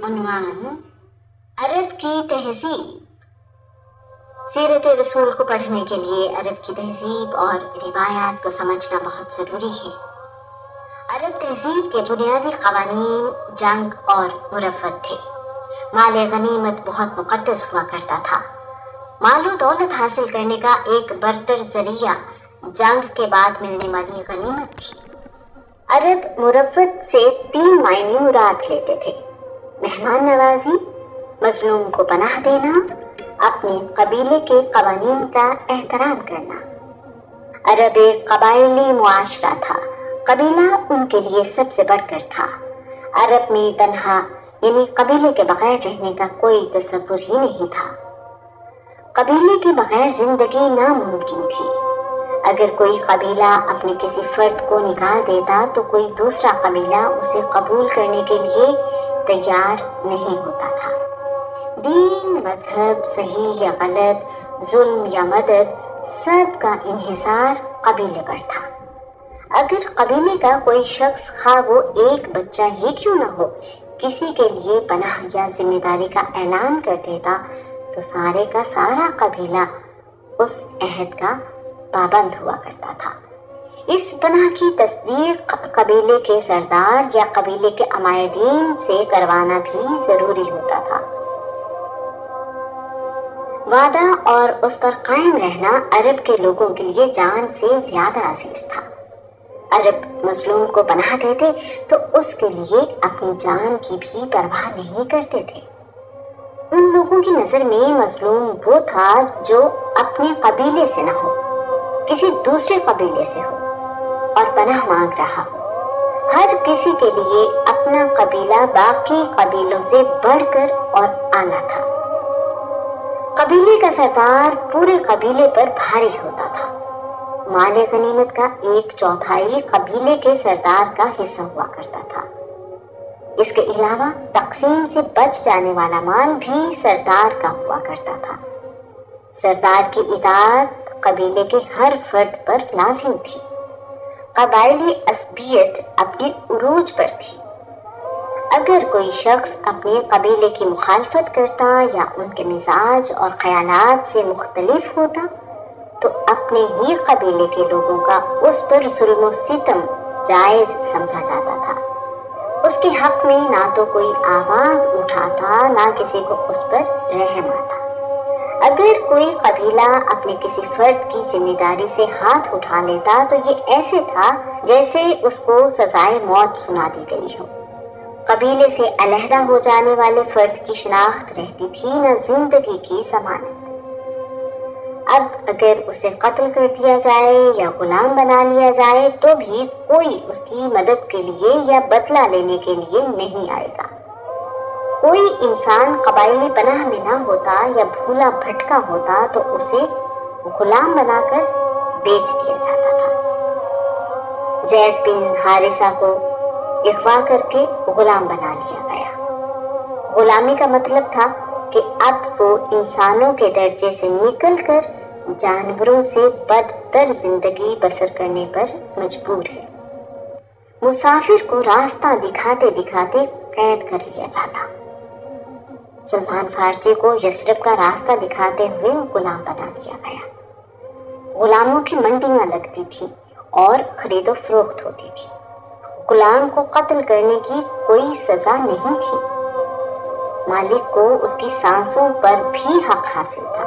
उन्वान अरब की तहजीब। सीरत रसूल को पढ़ने के लिए अरब की तहजीब और रिवायात को समझना बहुत ज़रूरी है। अरब तहजीब के बुनियादी क़वानीन जंग और मुरव्वत थे। माल गनीमत बहुत मुक़द्दस हुआ करता था। माल दौलत हासिल करने का एक बरतर ज़रिया जंग के बाद मिलने वाली गनीमत थी। अरब मुरव्वत से 3 मायने मुराद लेते थे: मेहमान नवाजी, मजलूम को पनाह देना, अपने कबीले के कवानीन का एहतराम करना। अरब एक कबायली मुआशरा था। कबीला उनके लिए सबसे बढ़कर था। अरब में तन्हा यानी कबीले के बगैर रहने का कोई तसव्वुर ही नहीं था। कबीले के बगैर जिंदगी नामुमकिन थी। अगर कोई कबीला अपने किसी फर्द को निकाल देता तो कोई दूसरा कबीला उसे कबूल करने के लिए तैयार नहीं होता था। दीन, मजहब, सही या गलत, जुल्म या मदद, सब का इन्हिसार कबीले पर था। अगर कबीले का कोई शख्स, खा वो एक बच्चा ही क्यों न हो, किसी के लिए पनाह या जिम्मेदारी का ऐलान कर देता तो सारे का सारा कबीला उस अहद का पाबंद हुआ करता था। इस पनाह की तस्दीक कबीले के सरदार या कबीले के अमायदीन से करवाना भी जरूरी होता था। वादा और उस पर कायम रहना अरब के लोगों के लिए जान से ज्यादा अजीज था। अरब मजलूम को पनाह देते तो उसके लिए अपनी जान की भी परवाह नहीं करते थे। उन लोगों की नजर में मजलूम वो था जो अपने कबीले से न हो, किसी दूसरे कबीले से हो और पनाह मांग रहा हो। हर किसी के लिए अपना कबीला बाकी कबीलों से बढ़कर और आला था। कबीले का सरदार पूरे कबीले पर भारी होता था। माल गनीमत का 1/4 कबीले के सरदार का हिस्सा हुआ करता था। इसके अलावा तकसीम से बच जाने वाला माल भी सरदार का हुआ करता था। सरदार की इताअत कबीले के हर फर्द पर लाजिम थी। कबायली असबियत अपने उरूज पर थी। अगर कोई शख्स अपने कबीले की मुखालफत करता या उनके मिजाज और ख्यालात से मुख्तलिफ होता तो अपने ही कबीले के लोगों का उस पर जुल्म सितम जायज समझा जाता था। उसके हक में ना तो कोई आवाज उठाता ना किसी को उस पर रहम आता। अगर कोई कबीला अपने किसी फर्द की जिम्मेदारी से हाथ उठा लेता तो ये ऐसे था जैसे उसको सजाए मौत सुना दी गई हो। कबीले से अलहदा हो जाने वाले फर्द की शिनाख्त रहती थी न जिंदगी की जमानत। अब अगर उसे कत्ल कर दिया जाए या गुलाम बना लिया जाए तो भी कोई उसकी मदद के लिए या बदला लेने के लिए नहीं आएगा। कोई इंसान कबायली पनाह में ना होता या भूला भटका होता तो उसे गुलाम बनाकर बेच दिया जाता था। ज़ैद बिन हारिसा को अगवा करके गुलाम बना लिया गया। गुलामी का मतलब था कि अब वो इंसानों के दर्जे से निकलकर जानवरों से बदतर जिंदगी बसर करने पर मजबूर है। मुसाफिर को रास्ता दिखाते दिखाते कैद कर लिया जाता। सलमान फारसी को यसरब का रास्ता दिखाते हुए गुलाम बना दिया गया। गुलामों की मंडियां लगती थी और खरीदो फरोख्त होती थी। गुलाम को कत्ल करने की कोई सजा नहीं थी। मालिक को उसकी सांसों पर भी हक हासिल था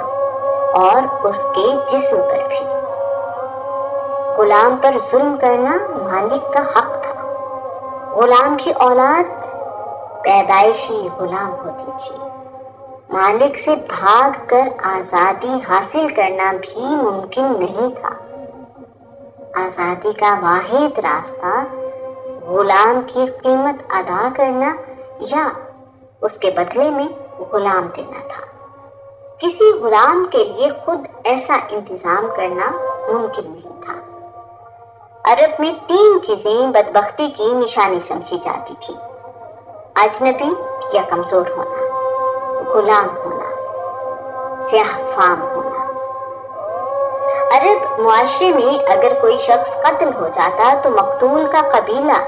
और उसके जिस्म पर भी। गुलाम पर जुल्म करना मालिक का हक था। गुलाम की औलाद पैदाइशी गुलाम होती थी। मालिक से भागकर आजादी हासिल करना भी मुमकिन नहीं था। आजादी का वाहिद रास्ता गुलाम की कीमत अदा करना या उसके बदले में गुलाम देना था। किसी गुलाम के लिए खुद ऐसा इंतजाम करना मुमकिन नहीं था। अरब में 3 चीजें बदबख्ती की निशानी समझी जाती थी: अजनबी या कमजोर होना, गुलाम होना, स्याह फाम होना। अरब मुआशरे में अगर कोई शख्स कत्ल हो जाता तो मकतूल का कबीला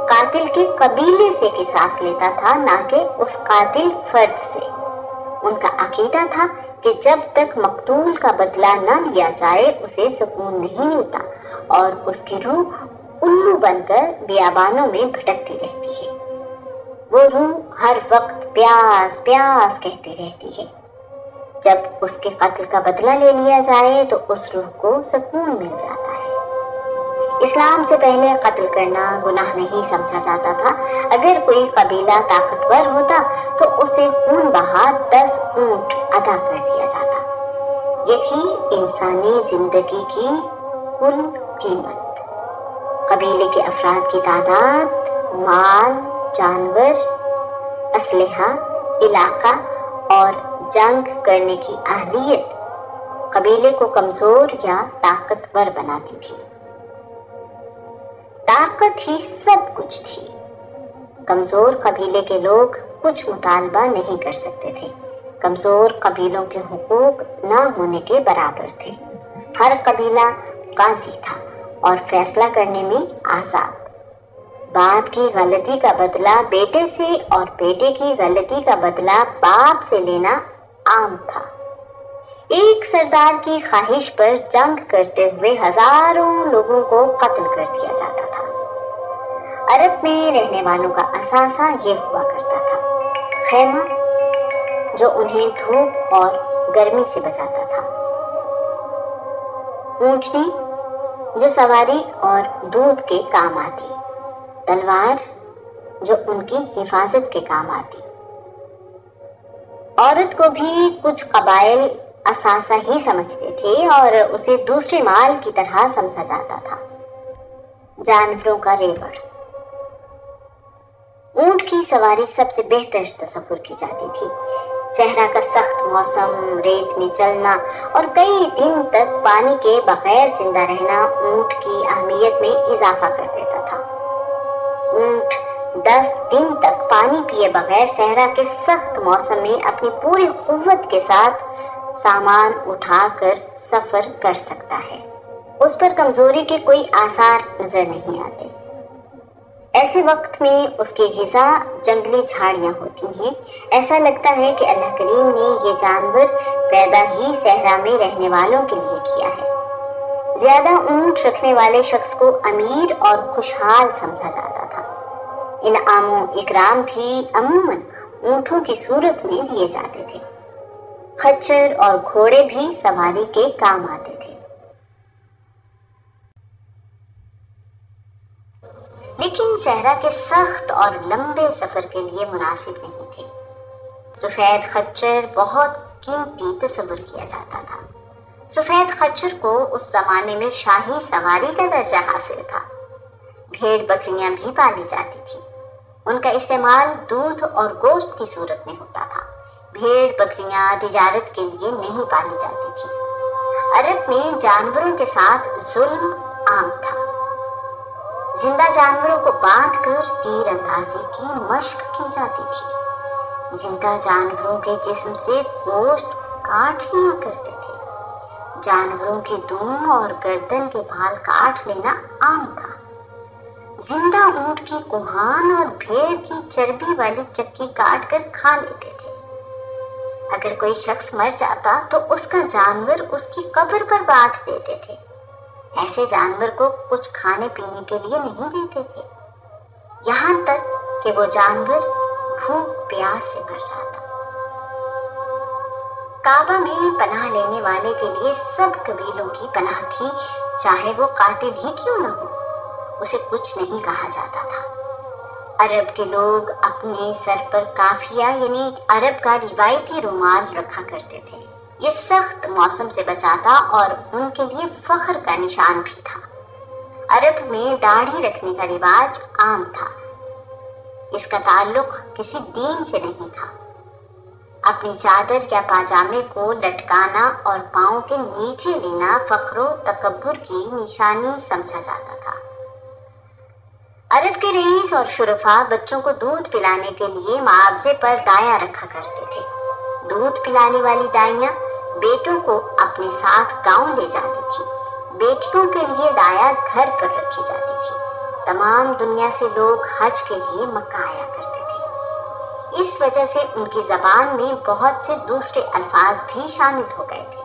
قاتل کے قبیلے سے قصاص لیتا تھا، نہ کہ اس قاتل فرد سے۔ ان کا عقیدہ تھا کہ جب تک مقتول کا بدلہ نہ لیا جائے اسے سکون نہیں ملتا اور اس کی روح الو بن کر بیابانوں میں بھٹکتی رہتی ہے۔ وہ روح ہر وقت پیاس پیاس کہتی رہتی ہے۔ جب اس کے قتل کا بدلہ لے لیا جائے تو اس روح کو سکون مل جاتا ہے۔ اسلام سے پہلے قتل کرنا گناہ نہیں سمجھا جاتا تھا۔ اگر کوئی قبیلہ طاقتور ہوتا تو اسے خون بہا 10 اونٹ ادا کر دیا جاتا۔ یہ تھی انسانی زندگی کی کل قیمت۔ قبیلے کے افراد کی تعداد، مال، جانور، اسلحہ، علاقہ اور جنگ کرنے کی اہلیت قبیلے کو کمزور یا طاقتور بناتی تھی۔ طاقت ہی سب کچھ تھی۔ کمزور قبیلے کے لوگ کچھ مطالبہ نہیں کر سکتے تھے۔ کمزور قبیلوں کے حقوق نہ ہونے کے برابر تھے۔ ہر قبیلہ قاضی تھا اور فیصلہ کرنے میں آزاد۔ باپ کی غلطی کا بدلہ بیٹے سے اور بیٹے کی غلطی کا بدلہ باپ سے لینا عام تھا۔ ایک سردار کی خواہش پر جنگ کرتے ہوئے ہزاروں لوگوں کو قتل کر دیا جاتا تھا۔ عرب میں رہنے والوں کا اثاثہ یہ ہوا کرتا تھا، خیمہ جو انہیں دھوپ اور گرمی سے بچاتا تھا، اونٹنی جو سواری اور دودھ کے کام آتی، تلوار جو ان کی حفاظت کے کام آتی۔ عورت کو بھی کچھ قبائل اثاثہ ہی سمجھتے تھے اور اسے دوسرے مال کی طرح سمجھا جاتا تھا۔ جانوروں کا ریوڑ، اونٹ کی سواری سب سے بہتر تصور کی جاتی تھی۔ صحرا کا سخت موسم، ریت میں چلنا اور کئی دن تک پانی کے بغیر زندہ رہنا اونٹ کی اہمیت میں اضافہ کر دیتا تھا۔ اونٹ 10 دن تک پانی پیے بغیر صحرا کے سخت موسم میں اپنی پوری قوت کے ساتھ سامان اٹھا کر سفر کر سکتا ہے۔ اس پر کمزوری کے کوئی آثار نظر نہیں آتے۔ ایسے وقت میں اس کی غذا جنگلی جھاڑیاں ہوتی ہیں۔ ایسا لگتا ہے کہ اللہ کریم نے یہ جانور پیدا ہی صحرا میں رہنے والوں کے لیے کیا ہے۔ زیادہ اونٹ رکھنے والے شخص کو امیر اور خوشحال سمجھا جاتا تھا۔ انعام و اکرام بھی عموماً اونٹوں کی صورت میں دیے جاتے تھے۔ خچر اور گھوڑے بھی سواری کے کام آتے تھے۔ لیکن صحرا کے سخت اور لمبے سفر کے لیے مناسب نہیں تھے۔ سفید خچر بہت قیمتی تصور کیا جاتا تھا۔ سفید خچر کو اس زمانے میں شاہی سواری کا درجہ حاصل تھا۔ بھیڑ بکریاں بھی پالی جاتی تھی۔ ان کا استعمال دودھ اور گوشت کی صورت میں ہوتا تھا۔ بھیڑ بکریاں تجارت کے لیے نہیں پالی جاتی تھی۔ عرب میں جانوروں کے ساتھ ظلم عام تھا۔ زندہ جانوروں کو باندھ کر تیر اندازی کی مشق کی جاتی تھی۔ زندہ جانوروں کے جسم سے گوشت کاٹ لیا کرتے تھے۔ جانوروں کی دم اور گردن کے بال کاٹ لینا عام تھا۔ زندہ اونٹ کی کوہان اور بھیڑ کی چربی والی چکی کاٹ کر کھا لیتے تھے۔ اگر کوئی شخص مر جاتا تو اس کا جانور اس کی قبر پر باندھ دیتے تھے۔ ایسے جانور کو کچھ کھانے پینے کے لیے نہیں دیتے تھے، یہاں تک کہ وہ جانور بھوک پیاس سے مر جاتا۔ کعبہ میں پناہ لینے والے کے لیے سب قبیلوں کی پناہ تھی، چاہے وہ قاتل ہی کیوں نہ ہو، اسے کچھ نہیں کہا جاتا تھا۔ عرب کے لوگ اپنے سر پر کافیہ یعنی عرب کا روایتی رومال رکھا کرتے تھے۔ یہ سخت موسم سے بچاتا اور ان کے لیے فخر کا نشان بھی تھا۔ عرب میں داڑھی رکھنے کا رواج عام تھا۔ اس کا تعلق کسی دین سے نہیں تھا۔ اپنی چادر یا پاجامے کو لٹکانا اور پاؤں کے نیچے لینا فخر و تکبر کی نشانی سمجھا جاتا تھا۔ عرب کے رئیس اور شرفا بچوں کو دودھ پلانے کے لیے معاوضے پر دایا رکھا کرتے تھے۔ دودھ پلانے والی دائیاں بیٹوں کو اپنے ساتھ گاؤں لے جاتی تھی۔ بیٹیوں کے لیے دایا گھر پر رکھی جاتی تھی۔ तमाम दुनिया से लोग हज के लिए मक्का आया करते थे। इस वजह से उनकी ज़बान में बहुत से दूसरे अल्फाज भी शामिल हो गए थे।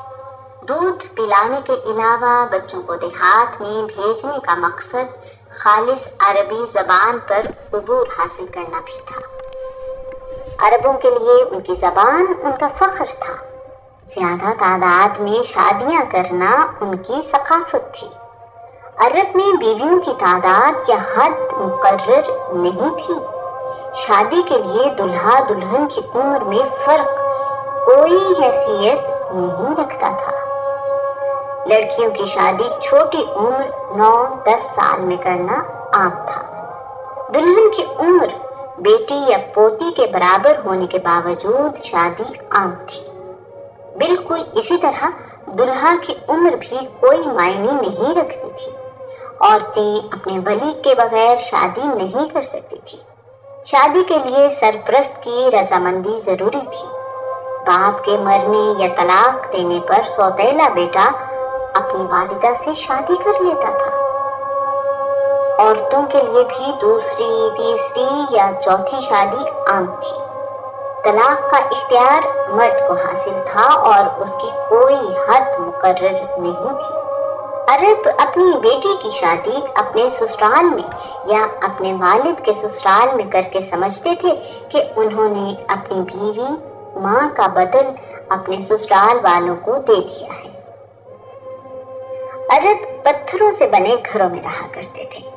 दूध पिलाने के अलावा बच्चों को देहात में भेजने का मकसद खालिस अरबी ज़बान पर अबूर हासिल करना भी था। अरबों के लिए उनकी ज़बान उनका फ़ख्र था। ज़्यादा तादाद में शादियाँ करना उनकी सकाफत थी। अरब में बीवियों की तादाद या हद मुकर्रर नहीं थी। शादी के लिए दुल्हा दुल्हन की उम्र में फ़र्क कोई हैसियत नहीं रखता था। लड़कियों की शादी छोटी उम्र 9-10 साल में करना आम था। दुल्हन की उम्र बेटी या पोती के बराबर होने के बावजूद शादी आम थी। बिल्कुल इसी तरह दुल्हा की उम्र भी कोई मायने नहीं रखती थी। औरतें अपने वली के बगैर शादी नहीं कर सकती थी। शादी के लिए सरपरस्त की रजामंदी जरूरी थी। बाप के मरने या तलाक देने पर सौतेला बेटा अपनी वालिदा से शादी कर लेता था। औरतों के लिए भी दूसरी, तीसरी या चौथी शादी आम थी। तलाक का इख्तियार मर्द को हासिल था और उसकी कोई हद मुकर्रर नहीं थी। अरब अपनी बेटी की शादी अपने ससुराल में या अपने वालिद के ससुराल में करके समझते थे कि उन्होंने अपनी बीवी माँ का बदल अपने ससुराल वालों को दे दिया है। अरब पत्थरों से बने घरों में रहा करते थे।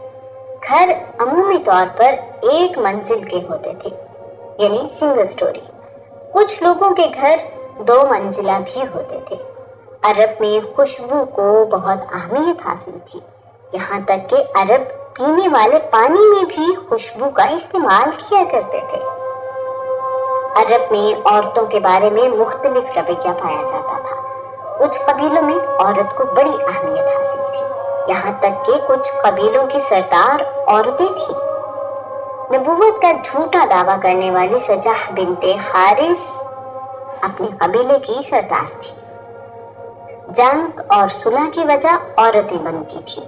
घर अमूमी तौर पर एक मंजिल के होते थे, यानी सिंगल स्टोरी। कुछ लोगों के घर 2 मंजिला भी होते थे। अरब में खुशबू को बहुत अहमियत हासिल थी। यहाँ तक कि अरब पीने वाले पानी में भी खुशबू का इस्तेमाल किया करते थे। अरब में औरतों के बारे में मुख्तलिफ रवैया पाया जाता था। कुछ कबीलों में औरत को बड़ी अहमियत हासिल थी। यहाँ तक कि कुछ कबीलों की सरदार औरतें थीं। नबूवत का झूठा दावा करने वाली सजाह बिनते हारिस अपने कबीले की सरदार थी। जंग और सुलह की वजह औरतें बनती थी।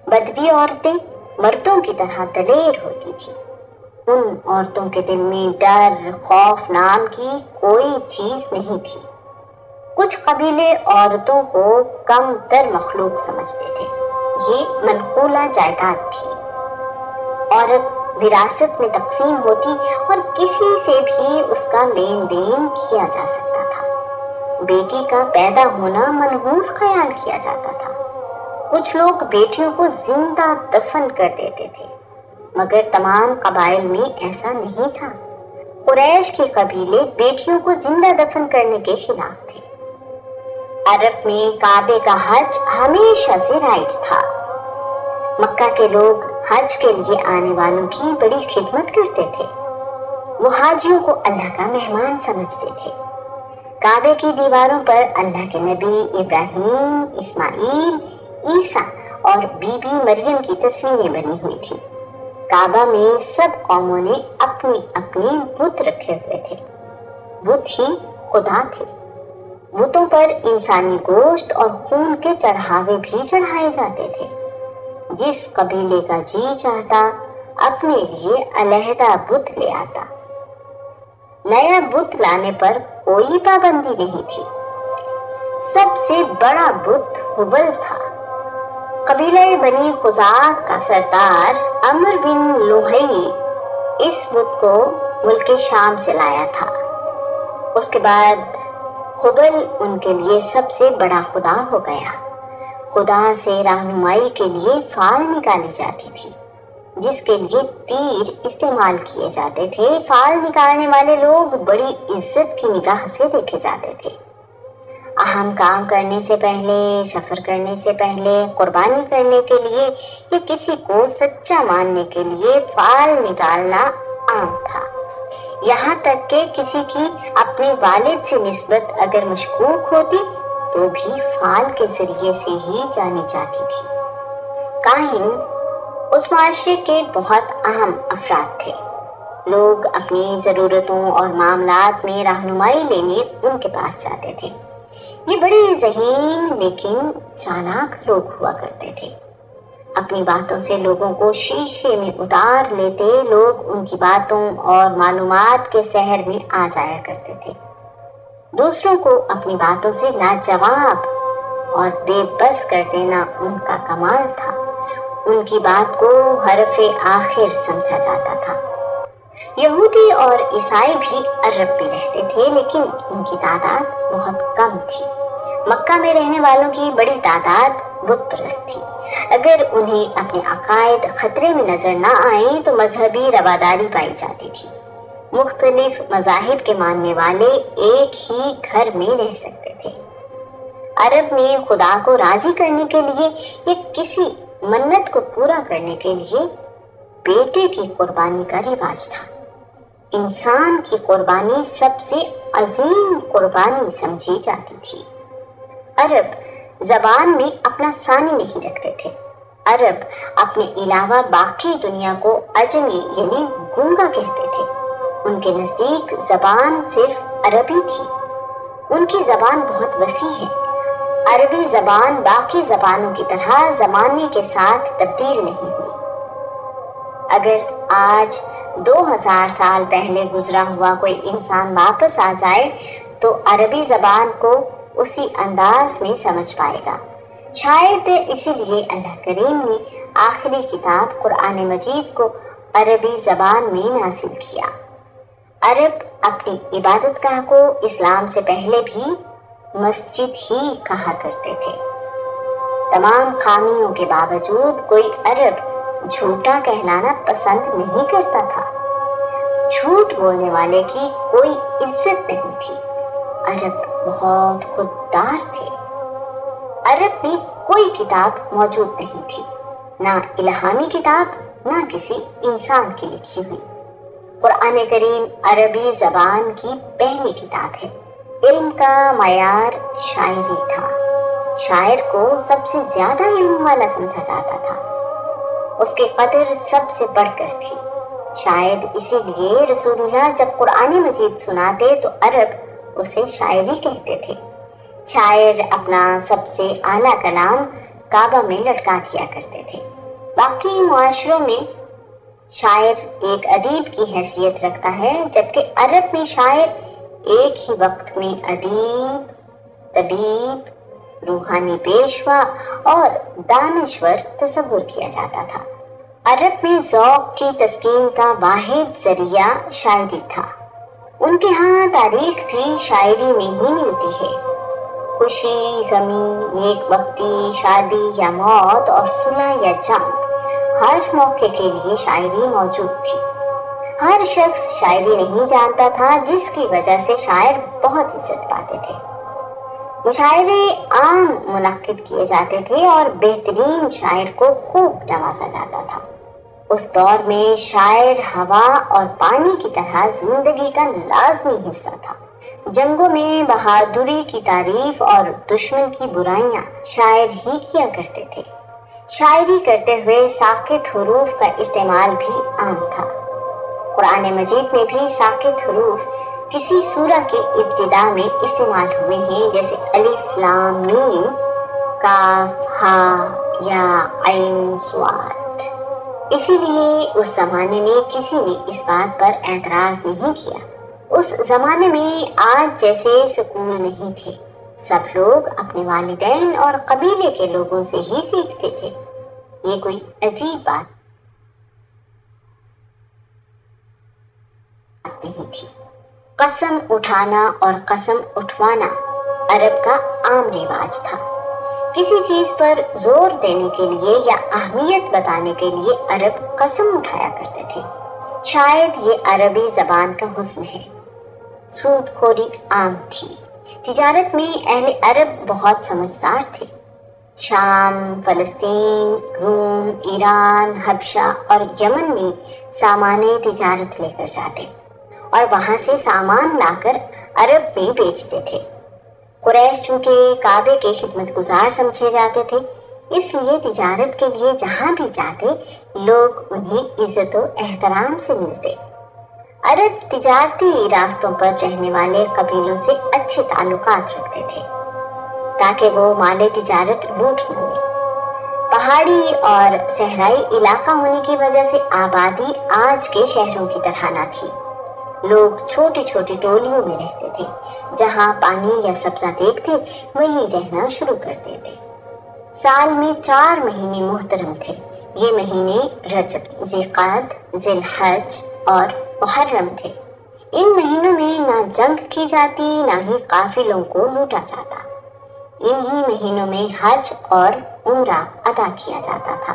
बदवी औरतें मर्दों की तरह दलेर होती थी। उन औरतों के दिल में डर, खौफ नाम की कोई चीज नहीं थी। कुछ कबीले औरतों को कम तर मखलूक समझते थे। ये मनकूला जायदाद थी। औरत विरासत में तकसीम होती और किसी से भी उसका लेन देन किया जा सकता था। बेटी का पैदा होना मनहूस ख्याल किया जाता था। कुछ लोग बेटियों को जिंदा दफन कर देते थे, मगर तमाम कबाइल में ऐसा नहीं था। कुरैश के कबीले बेटियों को जिंदा दफन करने के खिलाफ थे। अरब में काबे का हज हमेशा से राइज था। मक्का के लोग हज के लिए आने वालों की बड़ी खिदमत करते थे। वो हाजियों को अल्लाह का मेहमान समझते थे। काबे की दीवारों पर अल्लाह के नबी इब्राहिम, इस्माइल, ईसा और बीबी मरियम की तस्वीरें बनी हुई थी। काबा में सब कौमों ने अपनी अपनी बुत रखे हुए थे। बुत ही खुदा थे। बुतों पर इंसानी गोश्त और खून के चढ़ावे भी चढ़ाए जाते थे। जिस कबीले का जी चाहता अपने लिए अलहदा बुत ले आता। नया बुत लाने पर कोई पाबंदी नहीं थी। सबसे बड़ा बुत हुबल था। कबीला बनी खुज़ाअ का सरदार अम्र बिन लुहई इस बुत को मुल्क शाम से लाया था। उसके बाद हुबल उनके लिए सबसे बड़ा खुदा हो गया। खुदा से रहनुमाई के लिए फाल निकाली जाती थी, जिसके लिए तीर इस्तेमाल किए जाते थे। फाल निकालने वाले लोग बड़ी इज्जत की निगाह से देखे जाते थे। अहम काम करने से पहले, सफर करने से पहले, कुर्बानी करने के लिए या किसी को सच्चा मानने के लिए फाल निकालना आम था। यहाँ तक कि किसी की अपने वालिद से निस्बत अगर मशकूक होती तो भी फाल के जरिए से ही जानी जाती थी। काहिन उस माशरे के बहुत अहम अफराद थे। लोग अपनी ज़रूरतों और मामलात में रहनुमाई लेने उनके पास जाते थे। ये बड़े ज़हीन लेकिन चालाक लोग हुआ करते थे। اپنی باتوں سے لوگوں کو شیشے میں اتار لیتے، لوگ ان کی باتوں اور معلومات کے سحر میں آ جایا کرتے تھے۔ دوسروں کو اپنی باتوں سے لاجواب اور بے بس کر دینا ان کا کمال تھا۔ ان کی بات کو حرف آخر سمجھا جاتا تھا۔ یہودی اور عیسائی بھی عرب میں رہتے تھے، لیکن ان کی تعداد بہت کم تھی۔ مکہ میں رہنے والوں کی بڑی تعداد بت پرست تھی۔ اگر انہیں اپنے عقائد خطرے میں نظر نہ آئیں تو مذہبی رواداری پائی جاتی تھی۔ مختلف مذاہب کے ماننے والے ایک ہی گھر میں رہ سکتے تھے۔ عرب میں خدا کو راضی کرنے کے لیے یا کسی منت کو پورا کرنے کے لیے بیٹے کی قربانی کا رواج تھا۔ انسان کی قربانی سب سے عظیم قربانی سمجھی جاتی تھی۔ عرب زبان میں اپنا ثانی نہیں رکھتے تھے۔ عرب اپنے علاوہ باقی دنیا کو عجمی یعنی گونگا کہتے تھے۔ ان کے نزدیک زبان صرف عربی تھی۔ ان کی زبان بہت وسیع ہے۔ عربی زبان باقی زبانوں کی طرح زمانے کے ساتھ تبدیل نہیں ہوئی۔ اگر آج 2000 سال پہلے گزرا ہوا کوئی انسان واپس آ جائے تو عربی زبان کو اسی انداز میں سمجھ پائے گا۔ شاید اسی لیے اللہ کریم نے آخری کتاب قرآن مجید کو عربی زبان میں نازل کیا۔ عرب اپنی عبادت گاہ کو اسلام سے پہلے بھی مسجد ہی کہا کرتے تھے۔ تمام خامیوں کے باوجود کوئی عرب جھوٹا کہلانا پسند نہیں کرتا تھا۔ جھوٹ بولنے والے کی کوئی عزت نہیں تھی۔ عرب بہت خوددار تھے۔ عرب میں کوئی کتاب موجود نہیں تھی، نہ الہامی کتاب نہ کسی انسان کی لکھی ہوئی۔ قرآن کریم عربی زبان کی پہلی کتاب ہے۔ علم کا معیار شاعری تھا۔ شاعر کو سب سے زیادہ علم والا سمجھا جاتا تھا۔ اس کی قدر سب سے بڑھ کر تھی۔ شاید اسی لیے رسول اللہ جب قرآن مجید سناتے تو عرب اسے شاعری کہتے تھے۔ شاعر اپنا سب سے اعلیٰ کلام کعبہ میں لٹکا دیا کرتے تھے۔ باقی معاشروں میں شاعر ایک ادیب کی حیثیت رکھتا ہے، جبکہ عرب میں شاعر ایک ہی وقت میں ادیب، طبیب، روحانی پیشوا اور دانشور تصور کیا جاتا تھا۔ عرب میں ذوق کی تسکین کا واحد ذریعہ شاعری تھا۔ ان کے ہاں تاریخ بھی شاعری میں ہی ملتی ہے۔ خوشی، غمی، نیک وقتی، شادی یا موت اور صلح یا جنگ، ہر موقع کے لیے شاعری موجود تھی۔ ہر شخص شاعری نہیں جانتا تھا، جس کی وجہ سے شاعر بہت عزت پاتے تھے۔ مشاعرے عام منعقد کیے جاتے تھے اور بہترین شاعر کو خوب نوازا جاتا تھا۔ اس دور میں شاعر ہوا اور پانی کی طرح زندگی کا لازمی حصہ تھا۔ جنگوں میں بہادری کی تعریف اور دشمن کی برائیاں شاعر ہی کیا کرتے تھے۔ شاعری کرتے ہوئے ساکت حروف کا استعمال بھی عام تھا۔ قرآن مجید میں بھی ساکت حروف کسی سورہ کی ابتدا میں استعمال ہوئے ہیں، جیسے الف لام میم، کاف ہا یا عین صاد۔ اسی لیے اس زمانے میں کسی نے اس بات پر اعتراض نہیں کیا۔ اس زمانے میں آج جیسے سکول نہیں تھے۔ سب لوگ اپنے والدین اور قبیلے کے لوگوں سے ہی سیکھتے تھے۔ یہ کوئی عجیب بات نہیں تھی۔ قسم اٹھانا اور قسم اٹھوانا عرب کا عام رواج تھا۔ کسی چیز پر زور دینے کے لیے یا اہمیت بتانے کے لیے عرب قسم اٹھایا کرتے تھے۔ شاید یہ عربی زبان کا حسن ہے۔ سود خوری عام تھی۔ تجارت میں اہل عرب بہت سمجھدار تھے۔ شام، فلسطین، روم، ایران، حبشہ اور یمن میں سامان تجارت لے کر جاتے اور وہاں سے سامان لا کر عرب میں بیچتے تھے۔ قریش چونکہ کعبے کے خدمت گزار سمجھے جاتے تھے، اس لیے تجارت کے لیے جہاں بھی جاتے لوگ انہیں عزت و احترام سے ملتے۔ عرب تجارتی راستوں پر رہنے والے قبیلوں سے اچھے تعلقات رکھتے تھے تاکہ وہ مال تجارت لوٹ نہ لیں۔ पहाड़ी और सहराई इलाका होने की वजह से आबादी आज के शहरों की तरह न थी। लोग छोटी छोटी टोलियों में रहते थे, जहां पानी या सब्जा देखते वहीं रहना शुरू करते थे। साल में 4 महीने मुहतरम थे। ये महीने रजब, ज़िलक़ाद, ज़िलहज और मुहर्रम थे। इन महीनों में ना जंग की जाती, ना ही काफिलों को लूटा जाता। इन्हीं महीनों में हज और उम्रा अदा किया जाता था।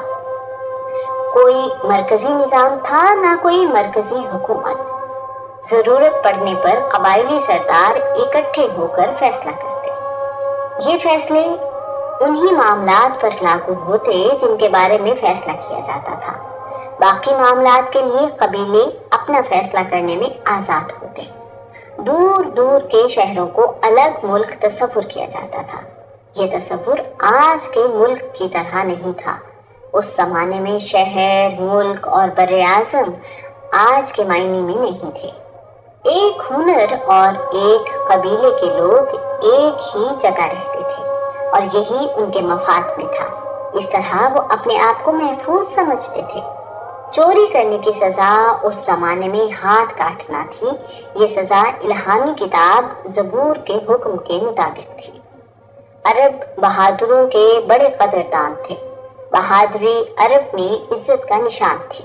कोई मरकजी निज़ाम था, ना कोई मरकजी हुकूमत। जरूरत पड़ने पर कबायली सरदार इकट्ठे होकर फैसला करते। ये फैसले उन्हीं मामलात पर लागू होते जिनके बारे में फैसला किया जाता था। बाकी मामलात के लिए कबीले अपना फैसला करने में आज़ाद होते। दूर दूर के शहरों को अलग मुल्क तस्वुर किया जाता था। ये तस्वुर आज के मुल्क की तरह नहीं था। उस जमाने में शहर, मुल्क और बर्रे-आज़म आज के मायने में नहीं थे। एक हुनर और एक कबीले के लोग एक ही जगह रहते थे और यही उनके मफाद में था। इस तरह वो अपने आप को महफूज समझते थे। चोरी करने की सज़ा उस ज़माने में हाथ काटना थी। ये सज़ा इल्हामी किताब ज़बूर के हुक्म के मुताबिक थी। अरब बहादुरों के बड़े कदरदान थे। बहादुरी अरब में इज्जत का निशान थी।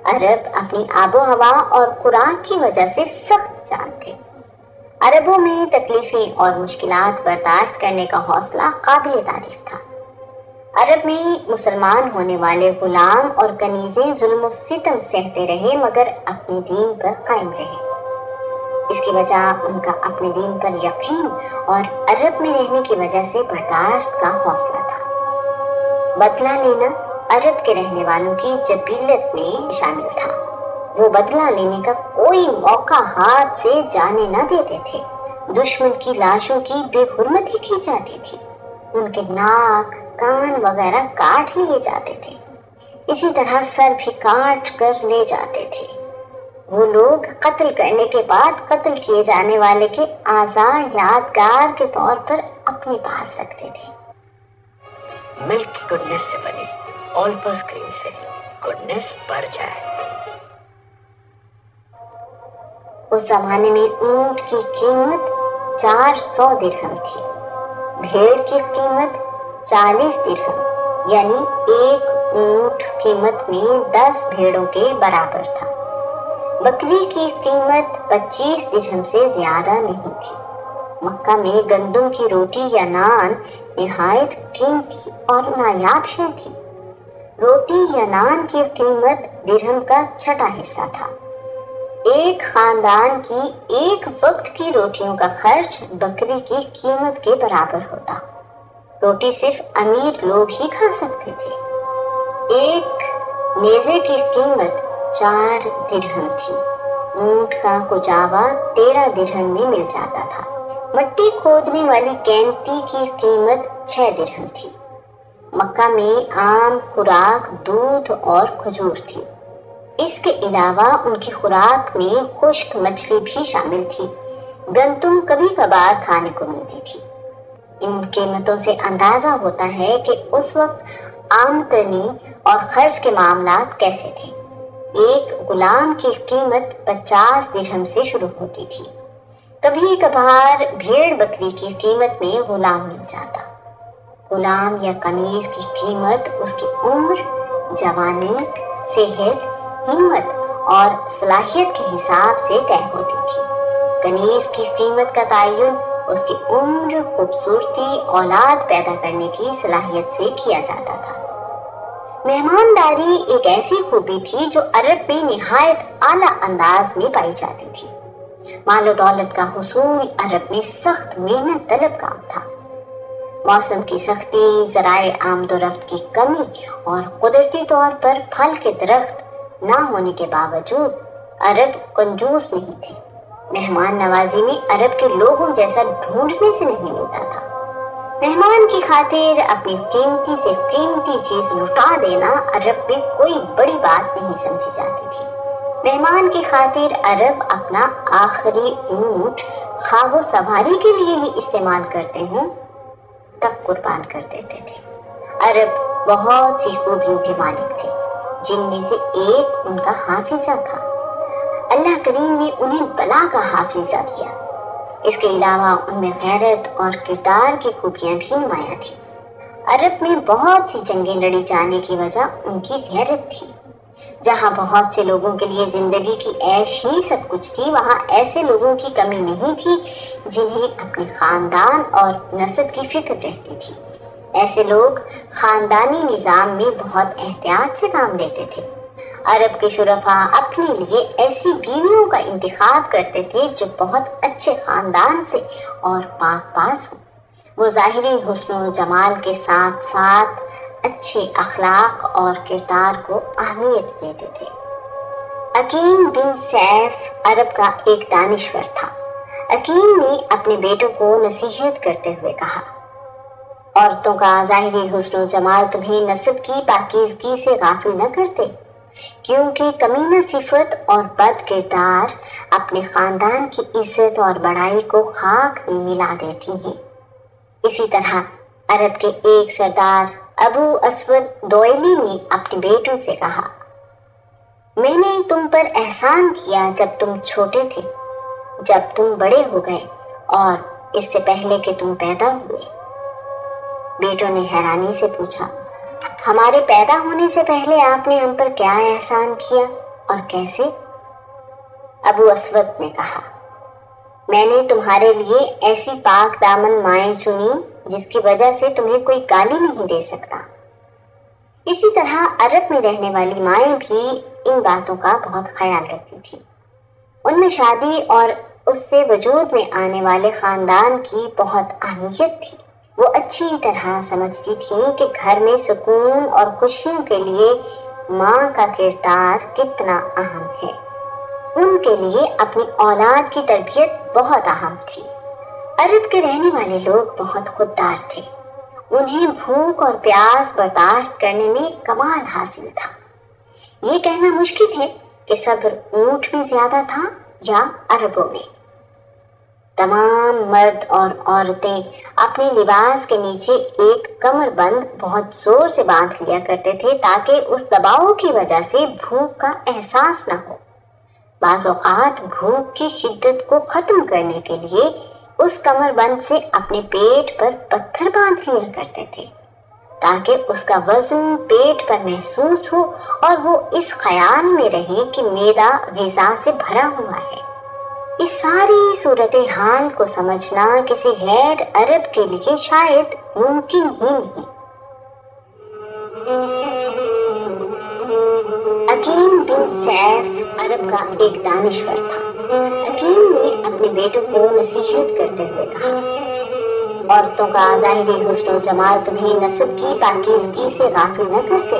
अरब अपनी आबो हवा और खुराक की वजह से सख्त जान थे। अरबों में तकलीफें और मुश्किलात बर्दाश्त करने का हौसला काबिल तारीफ था। अरब में मुसलमान होने वाले गुलाम और कनीज़ें जुल्म और सितम सहते रहे, मगर अपने दीन पर कायम रहे। इसकी वजह उनका अपने दीन पर यकीन और अरब में रहने की वजह से बर्दाश्त का हौसला था। बदला लेना अरब के रहने वालों की जबीलत में शामिल था। वो बदला लेने का कोई मौका हाथ से जाने न देते थे। दुश्मन की लाशों की बेहुरमती की जाती थी। उनके नाक, कान वगैरह काट लिए जाते थे। इसी तरह सर भी काट कर ले जाते थे। वो लोग कत्ल करने के बाद कत्ल किए जाने वाले के आज़ा यादगार के तौर पर अपने पास रखते थे। मिल्क की गुडनेस से बनी ऑल्पर स्क्रीन से गुडनेस बढ़ जाए। उस जमाने में ऊंट की कीमत 400 दिरहम थी। भेड़ की कीमत 40 दिरहम, यानी एक ऊंट कीमत में 10 भेड़ों के बराबर था। बकरी की कीमत 25 दिरहम से ज्यादा नहीं थी। मक्का में गंदम की रोटी या नान निहायत कीमती और नायाब शय थी। रोटी या नान की कीमत दिरहम का 6वां हिस्सा था। एक खानदान की एक वक्त की रोटियों का खर्च बकरी की कीमत के बराबर होता। रोटी सिर्फ अमीर लोग ही खा सकते थे। एक नेज़े की कीमत 4 दिरहम थी। ऊंट का कुजावा 13 दिरहम में मिल जाता था। मट्टी खोदने वाली कैंती की कीमत 6 दिरहम थी। मक्का में आम खुराक दूध और खजूर थी। इसके अलावा उनकी खुराक में खुश्क मछली भी शामिल थी। गंदम कभी कभार खाने को मिलती थी। इन कीमतों से अंदाजा होता है कि उस वक्त आमदनी और खर्च के मामलात कैसे थे। एक गुलाम की कीमत 50 दिरहम से शुरू होती थी। कभी कभार भेड़ बकरी की कीमत में गुलाम मिल जाता। गुलाम या कनीज की कीमत उसकी उम्र, जवानी, सेहत, हिम्मत और सलाहियत के हिसाब से तय होती थी। कनीज की कीमत का तयन उसकी उम्र, खूबसूरती, औलाद पैदा करने की सलाहियत से किया जाता था। मेहमानदारी एक ऐसी खूबी थी जो अरब में निहायत आला अंदाज में पाई जाती थी। मालो दौलत का हुसूल अरब में सख्त मेहनत तलब काम था। मौसम की सख्ती, ज़राए आमदोरफ्त की कमी और कुदरती तौर पर फल के दरख्त ना होने के बावजूद अरब कंजूस नहीं थे। मेहमान नवाजी में अरब के लोगों जैसा ढूंढने से नहीं मिलता था। मेहमान की खातिर अपनी कीमती से कीमती चीज लुटा देना अरब में कोई बड़ी बात नहीं समझी जाती थी। मेहमान की खातिर अरब अपना आखिरी ऊंट खाबो सवारी के लिए ही इस्तेमाल करते हों तब कुर्बान कर देते थे। अरब بہت سی خوبیوں کے مالک تھے، جن میں سے ایک ان کا حافظہ تھا۔ اللہ کریم نے انہیں بلا کا حافظہ دیا۔ اس کے علاوہ ان میں غیرت اور کردار کی خوبیاں بھی نمایاں تھیں۔ عرب میں بہت سی جنگیں لڑی جانے کی وجہ ان کی غیرت تھی۔ جہاں بہت سے لوگوں کے لیے زندگی کی عیش ہی سب کچھ تھی، وہاں ایسے لوگوں کی کمی نہیں تھی جنہیں اپنے خاندان اور نسب کی فکر رہتی تھی۔ ایسے لوگ خاندانی نظام میں بہت احتیاط سے کام لیتے تھے۔ عرب کے شرفاء اپنے لیے ایسی بیویوں کا انتخاب کرتے تھے جو بہت اچھے خاندان سے اور پاک باز ہوں۔ وہ ظاہری حسن و جمال کے ساتھ ساتھ اچھے اخلاق اور کردار کو اہمیت دیتے تھے۔ عقیم بن سیف عرب کا ایک دانشور تھا۔ عقیم نے اپنے بیٹوں کو نصیحت کرتے ہوئے کہا، عورتوں کا ظاہری حسن و جمال تمہیں نسب کی پاکیزگی سے غافل نہ کرتے، کیونکہ کمینہ صفت اور بد کردار اپنے خاندان کی عزت اور بڑائی کو خاک میں ملا دیتی ہیں۔ اسی طرح عرب کے ایک سردار ابو اسود دوئلی نے اپنے بیٹوں سے کہا، میں نے تم پر احسان کیا جب تم چھوٹے تھے، جب تم بڑے ہو گئے اور اس سے پہلے کہ تم پیدا ہوئے۔ بیٹوں نے حیرانی سے پوچھا، ہمارے پیدا ہونے سے پہلے آپ نے ہم پر کیا احسان کیا اور کیسے؟ ابو اسود نے کہا، میں نے تمہارے لیے ایسی پاک دامن مائیں چنی جس کی وجہ سے تمہیں کوئی گالی نہیں دے سکتا۔ اسی طرح عرب میں رہنے والی مائیں بھی ان باتوں کا بہت خیال رکھتی تھی۔ ان میں شادی اور اس سے وجود میں آنے والے خاندان کی بہت اہمیت تھی۔ وہ اچھی طرح سمجھتی تھیں کہ گھر میں سکون اور خوشیوں کے لیے ماں کا کردار کتنا اہم ہے۔ ان کے لیے اپنی اولاد کی تربیت بہت اہم تھی۔ عرب کے رہنے والے لوگ بہت خوددار تھے۔ انہیں بھوک اور پیاس برداشت کرنے میں کمال حاصل تھا۔ یہ کہنا مشکل ہے کہ صبر اونٹ میں زیادہ تھا یا عربوں میں۔ تمام مرد اور عورتیں اپنے لباس کے نیچے ایک کمر بند بہت زور سے باندھ لیا کرتے تھے تاکہ اس دباؤ کی وجہ سے بھوک کا احساس نہ ہو۔ بعض اوقات بھوک کی شدت کو ختم کرنے کے لیے اس کمر بند سے اپنے پیٹ پر پتھر باندھ لیا کرتے تھے تاکہ اس کا وزن پیٹ پر محسوس ہو اور وہ اس خیال میں رہے کہ معدہ غذا سے بھرا ہوا ہے۔ اس ساری صورتحال کو سمجھنا کسی غیر عرب کے لیے شاید ممکن ہی نہیں۔ عقیم بن سیف عرب کا ایک دانشور تھا۔ عقیم نے اپنے بیٹوں کو نصیحت کرتے ہوئے کہا، عورتوں کا ظاہری حسن و جمال تمہیں نسب کی پاکیزگی سے غافل نہ کرتے،